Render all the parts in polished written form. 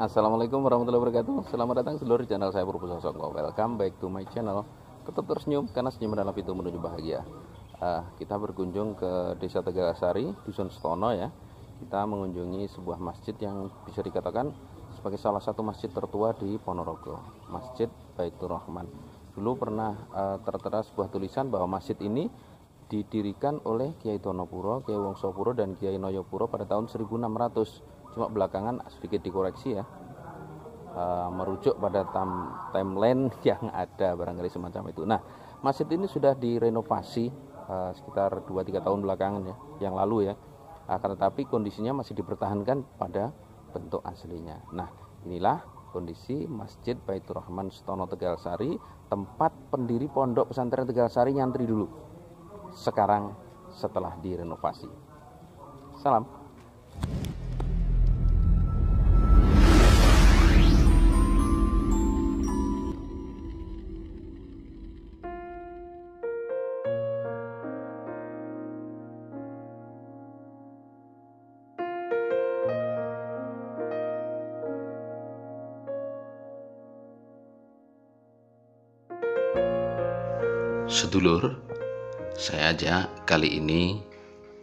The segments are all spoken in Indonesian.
Assalamualaikum warahmatullahi wabarakatuh. Selamat datang seluruh channel saya Purwo Sasongko. Welcome back to my channel. Tetap tersenyum karena senyum adalah pintu menuju bahagia. Kita berkunjung ke Desa Tegalasari, Dusun Setono ya. Kita mengunjungi sebuah masjid yang bisa dikatakan sebagai salah satu masjid tertua di Ponorogo, Masjid Baitur Rahman. Dulu pernah tertera sebuah tulisan bahwa masjid ini didirikan oleh Kiai Tonopuro, Kiai Wongsopuro, dan Kiai Noyopuro pada tahun 1600. Cuma belakangan sedikit dikoreksi ya, merujuk pada timeline yang ada, barangkali semacam itu. Nah, masjid ini sudah direnovasi sekitar 2-3 tahun belakangan ya, yang lalu ya. Akan tetapi kondisinya masih dipertahankan pada bentuk aslinya. Nah, inilah kondisi Masjid Baitur Rahman Setono Tegalsari, tempat pendiri Pondok Pesantren Tegalsari nyantri dulu. Sekarang setelah direnovasi. Salam. Sedulur, saya ajak kali ini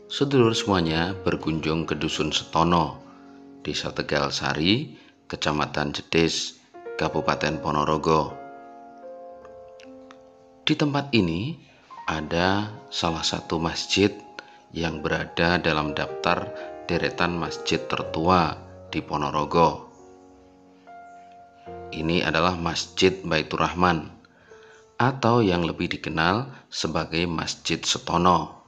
sedulur semuanya berkunjung ke Dusun Setono, Desa Tegalsari, Kecamatan Jedes, Kabupaten Ponorogo. Di tempat ini ada salah satu masjid yang berada dalam daftar deretan masjid tertua di Ponorogo. Ini adalah Masjid Baitur Rahman, atau yang lebih dikenal sebagai Masjid Setono.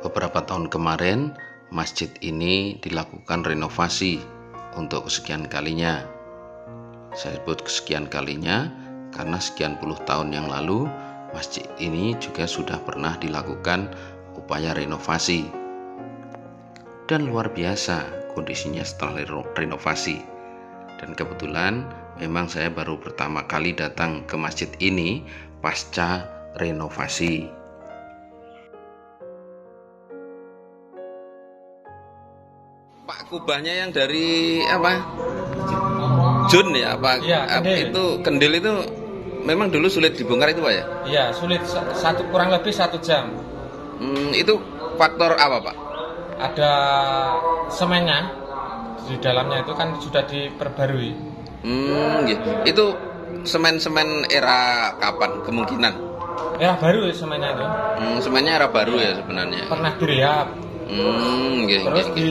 Beberapa tahun kemarin, masjid ini dilakukan renovasi untuk kesekian kalinya. Saya sebut kesekian kalinya karena sekian puluh tahun yang lalu, masjid ini juga sudah pernah dilakukan upaya renovasi. Dan luar biasa kondisinya setelah renovasi. Dan kebetulan memang saya baru pertama kali datang ke masjid ini pasca renovasi. Pak, kubahnya yang dari apa? Jun ya, apa? Iya, kendil. Itu kendil itu memang dulu sulit dibongkar itu Pak ya? Iya, sulit, kurang lebih 1 jam. Itu faktor apa Pak? Ada semennya di dalamnya, itu kan sudah diperbarui. Gitu. Itu semen-semen era kapan kemungkinan? Era baru semennya itu. Semennya era baru ya sebenarnya. Pernah direhab. Gitu, Terus gitu. di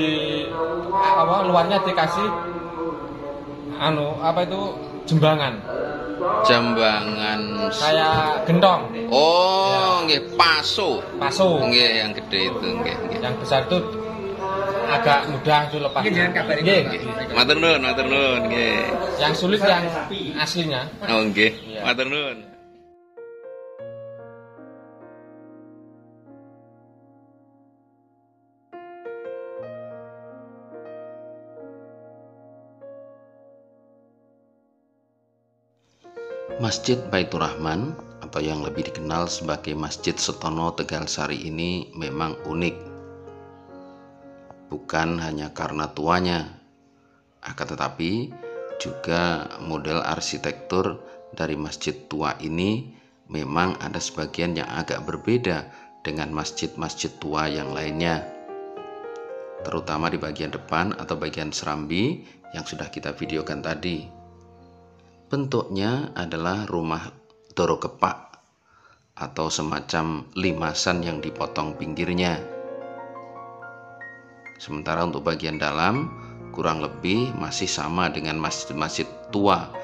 luarnya dikasih jembangan. Jambangan Kayak gentong. Oh, nggih, paso. Paso. Nggih, yang gede itu, nggih. Yang besar itu agak mudah itu lepas. Nggih. Matur nuwun, nggih. Yang sulit yang aslinya. Oh, nggih. Iya. Matur nuwun. Masjid Baitur Rahman, atau yang lebih dikenal sebagai Masjid Setono Tegalsari ini memang unik. Bukan hanya karena tuanya, akan tetapi juga model arsitektur dari masjid tua ini memang ada sebagian yang agak berbeda dengan masjid-masjid tua yang lainnya, terutama di bagian depan atau bagian serambi yang sudah kita videokan tadi. Bentuknya adalah rumah doro kepak atau semacam limasan yang dipotong pinggirnya. Sementara untuk bagian dalam kurang lebih masih sama dengan masjid-masjid tua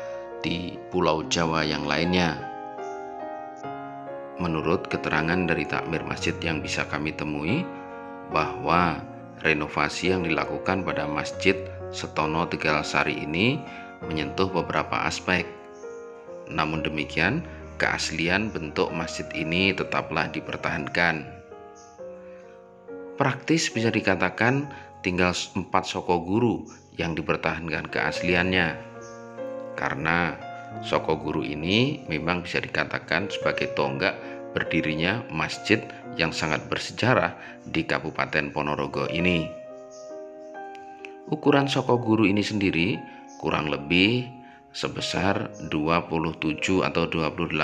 di Pulau Jawa yang lainnya. Menurut keterangan dari takmir masjid yang bisa kami temui, bahwa renovasi yang dilakukan pada Masjid Setono Tegalsari ini menyentuh beberapa aspek. Namun demikian, keaslian bentuk masjid ini tetaplah dipertahankan. Praktis bisa dikatakan tinggal 4 soko guru yang dipertahankan keasliannya. Karena soko guru ini memang bisa dikatakan sebagai tonggak berdirinya masjid yang sangat bersejarah di Kabupaten Ponorogo ini. Ukuran soko guru ini sendiri kurang lebih sebesar 27 atau 28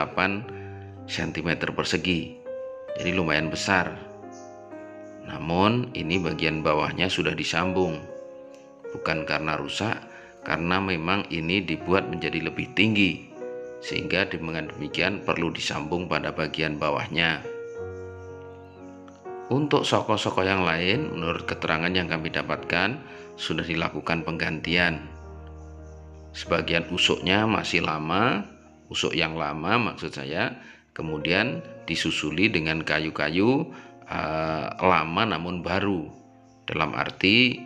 cm persegi. Jadi lumayan besar. Namun ini bagian bawahnya sudah disambung. Bukan karena rusak, karena memang ini dibuat menjadi lebih tinggi, sehingga dengan demikian perlu disambung pada bagian bawahnya. Untuk soko-soko yang lain, menurut keterangan yang kami dapatkan, sudah dilakukan penggantian. Sebagian usuknya masih lama, usuk yang lama maksud saya, kemudian disusuli dengan kayu-kayu lama namun baru. Dalam arti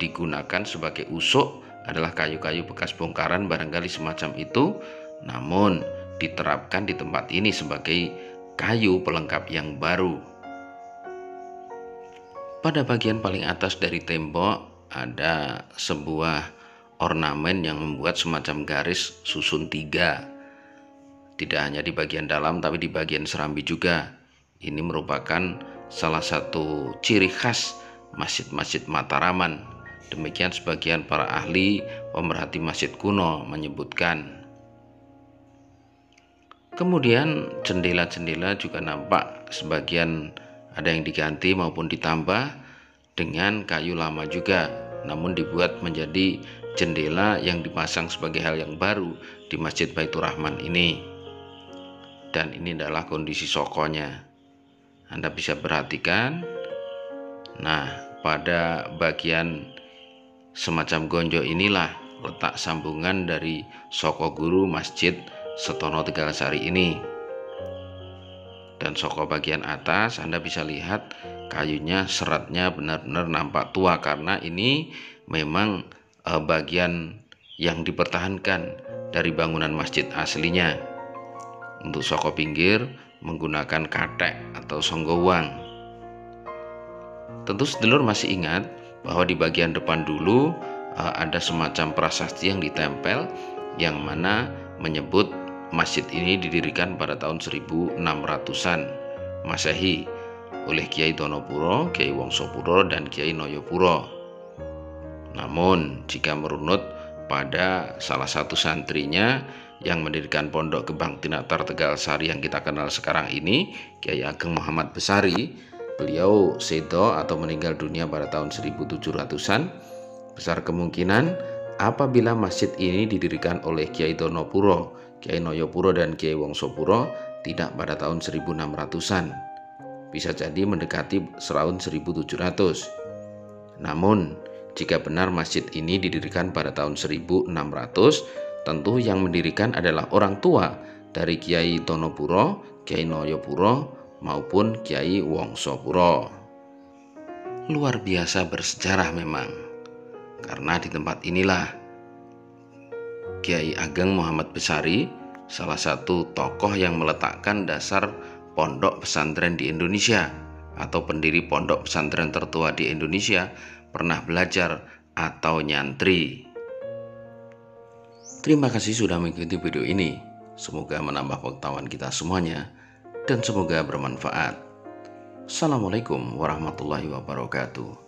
digunakan sebagai usuk adalah kayu-kayu bekas bongkaran barangkali semacam itu, namun diterapkan di tempat ini sebagai kayu pelengkap yang baru. Pada bagian paling atas dari tembok ada sebuah ornamen yang membuat semacam garis susun 3. Tidak hanya di bagian dalam tapi di bagian serambi juga. Ini merupakan salah satu ciri khas masjid-masjid Mataraman. Demikian sebagian para ahli pemerhati masjid kuno menyebutkan. Kemudian jendela-jendela juga nampak sebagian ada yang diganti maupun ditambah dengan kayu lama juga, namun dibuat menjadi jendela yang dipasang sebagai hal yang baru di Masjid Baitur Rahman ini. Dan ini adalah kondisi sokonya. Anda bisa perhatikan. Nah, pada bagian semacam gonjo inilah letak sambungan dari soko guru Masjid Setono Tegalsari ini. Dan soko bagian atas Anda bisa lihat kayunya, seratnya benar-benar nampak tua karena ini memang bagian yang dipertahankan dari bangunan masjid aslinya. Untuk soko pinggir menggunakan katek atau songgowang. Tentu sedulur masih ingat bahwa di bagian depan dulu ada semacam prasasti yang ditempel yang mana menyebut masjid ini didirikan pada tahun 1600-an Masehi oleh Kiai Donopuro, Kiai Wongsopuro, dan Kiai Noyopuro. Namun jika merunut pada salah satu santrinya yang mendirikan pondok Gebang Tinatar Tegalsari yang kita kenal sekarang ini, Kiai Ageng Muhammad Besari, beliau sedo atau meninggal dunia pada tahun 1700-an. Besar kemungkinan apabila masjid ini didirikan oleh Kiai Donopuro, Kiai Noyopuro, dan Kiai Wongsopuro tidak pada tahun 1600-an. Bisa jadi mendekati tahun 1700. Namun, jika benar masjid ini didirikan pada tahun 1600, tentu yang mendirikan adalah orang tua dari Kiai Donopuro, Kiai Noyopuro, maupun Kiai Wongsopuro. Luar biasa bersejarah memang. Karena di tempat inilah Kiai Ageng Muhammad Besari, salah satu tokoh yang meletakkan dasar pondok pesantren di Indonesia atau pendiri pondok pesantren tertua di Indonesia, pernah belajar atau nyantri. Terima kasih sudah mengikuti video ini. Semoga menambah pengetahuan kita semuanya dan semoga bermanfaat. Assalamualaikum warahmatullahi wabarakatuh.